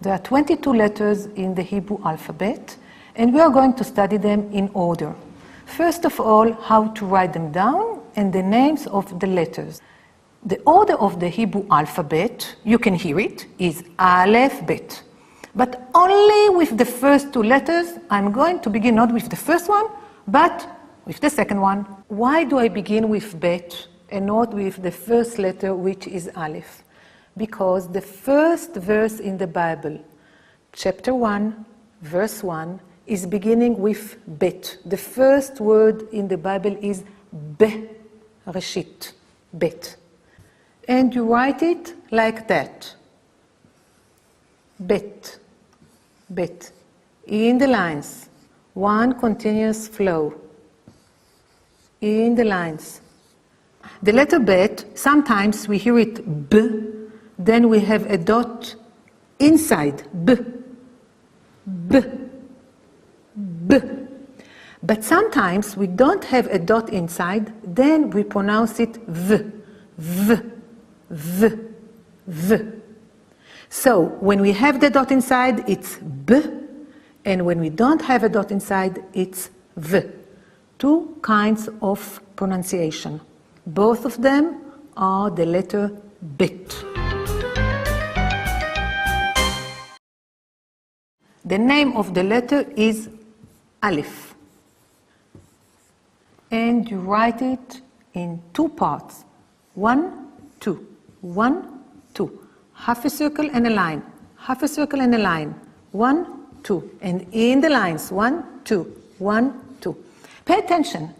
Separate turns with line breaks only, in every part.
There are 22 letters in the Hebrew alphabet, and we are going to study them in order. First of all, how to write them down and the names of the letters. The order of the Hebrew alphabet, you can hear it, is Aleph, Bet. But only with the first two letters. I'm going to begin not with the first one, but with the second one. Why do I begin with Bet and not with the first letter, which is Aleph? Because the first verse in the Bible, chapter 1, verse 1, is beginning with Bet. The first word in the Bible is Be, Reshit, Bet. And you write it like that. Bet, Bet. In the lines, one continuous flow. In the lines. The letter Bet, sometimes we hear it B, then we have a dot inside, B, B, B. But sometimes we don't have a dot inside, then we pronounce it V, V, V, V. So when we have the dot inside, it's B, and when we don't have a dot inside, it's V. Two kinds of pronunciation. Both of them are the letter Bet. The name of the letter is Aleph. And you write it in two parts. 1, 2. 1, 2. Half a circle and a line. Half a circle and a line. 1, 2. And in the lines, 1, 2. 1, 2. Pay attention.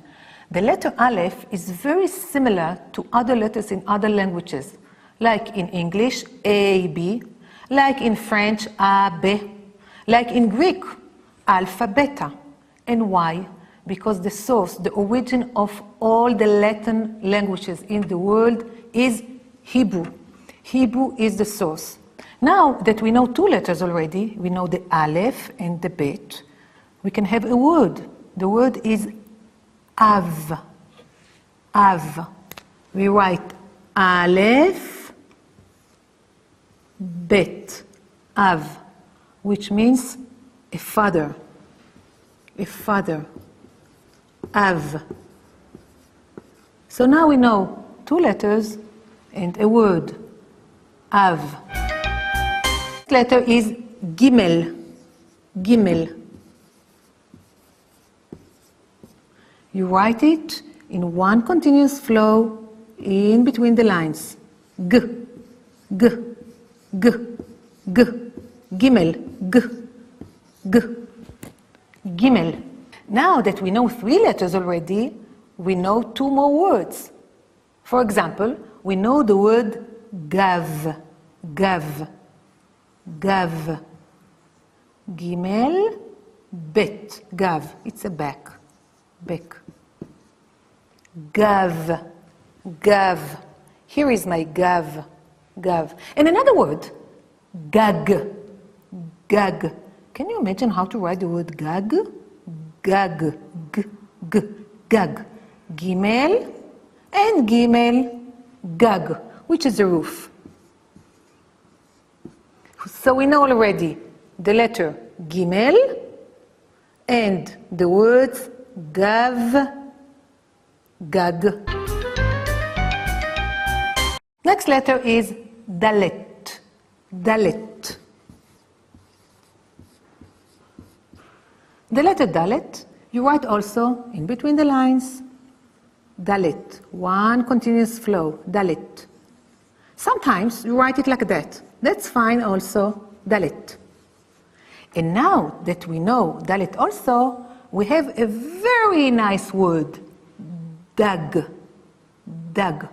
The letter Aleph is very similar to other letters in other languages, like in English, A, B, like in French, A, B, like in Greek, alpha, beta. And why? Because the source, the origin of all the Latin languages in the world is Hebrew. Hebrew is the source. Now that we know two letters already, we know the Aleph and the Bet, we can have a word. The word is Av. Av. We write Aleph, Bet, Av, which means a father. A father. Av. So now we know two letters and a word. Av. This letter is Gimel. Gimel. You write it in one continuous flow in between the lines. G, G, G, G, Gimel, G, G, Gimel. Now that we know three letters already, we know two more words. For example, we know the word Gav, Gav, Gav, Gimel, Bet, Gav. It's a back, back. Gav, Gav. Here is my Gav, Gav. And another word, Gag, Gag. Can you imagine how to write the word Gag? Gag, G, G, Gag. Gimel and Gimel, Gag, which is the roof. So we know already the letter Gimel and the words Gav, Gag. Next letter is Dalet. Dalet. The letter Dalet, you write also in between the lines, Dalet. One continuous flow, Dalet. Sometimes you write it like that. That's fine also, Dalet. And now that we know Dalet also, we have a very nice word, Dag. Dag.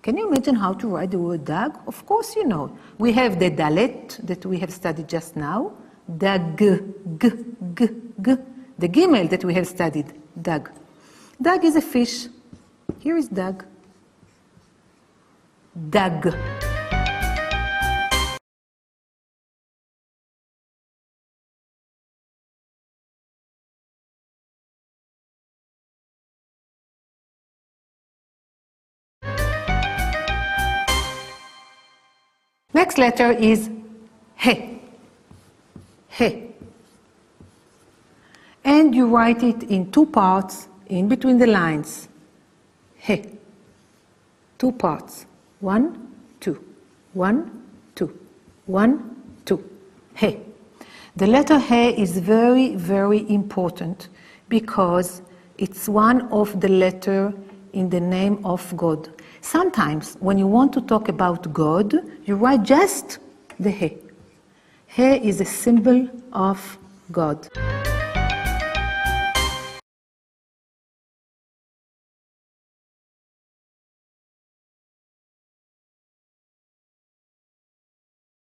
Can you imagine how to write the word Dag? Of course you know. We have the Dalet that we have studied just now, Dag, G, G, G. The Gimel that we have studied, Dag. Dag is a fish. Here is Dag. Dag. Next letter is He. He. And you write it in 2 parts, in between the lines. He. 2 parts. 1, 2. 1, 2. 1, 2. He. The letter He is very, very important because it's one of the letters in the name of God. Sometimes when you want to talk about God, you write just the He. He is a symbol of God.